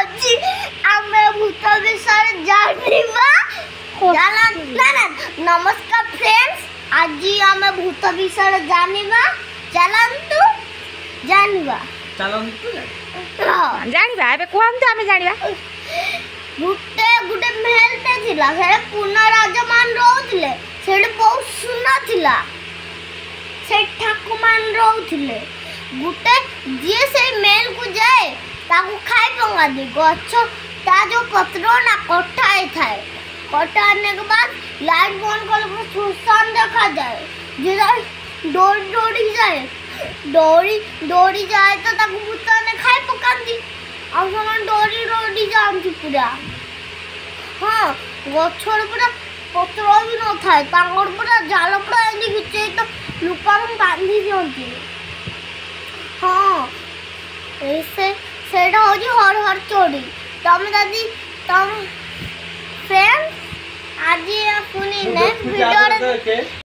आज आमे भूत विषय जानिबा जाना ना नमस्कार फ्रेंड्स आज आमे भूत विषय जानिबा चलंतु जानिबा जानिबा एबे कोन आमे जानिबा गुटे गुटे महलते थिला से पुना राजमान रहउथिले सेड बहुत सुना थिला से ठाकुमान रहउथिले गुटे जे से मेल को जाए ताकू खाई पंगा दे गछ ता जो पत्रो ना कटाई थाए कटाने के बाद लाइट बंद कर के सुसान देखा जाए जे दौड़ी जाए दौड़ी जाए तो ताकू भूत ने खाई पकांदी आ समान दौड़ी जाती पूरा हाँ गछर पूरा पत्र भी न थाए तांगर पूरा जाल पूरा एनी गिचे तो लुका बांधी दियंती हाँ ऐसे सेटा होजी हर चोरी तम दादी तम फ्रेंड्स आज पुनी नेक्स्ट वीडियो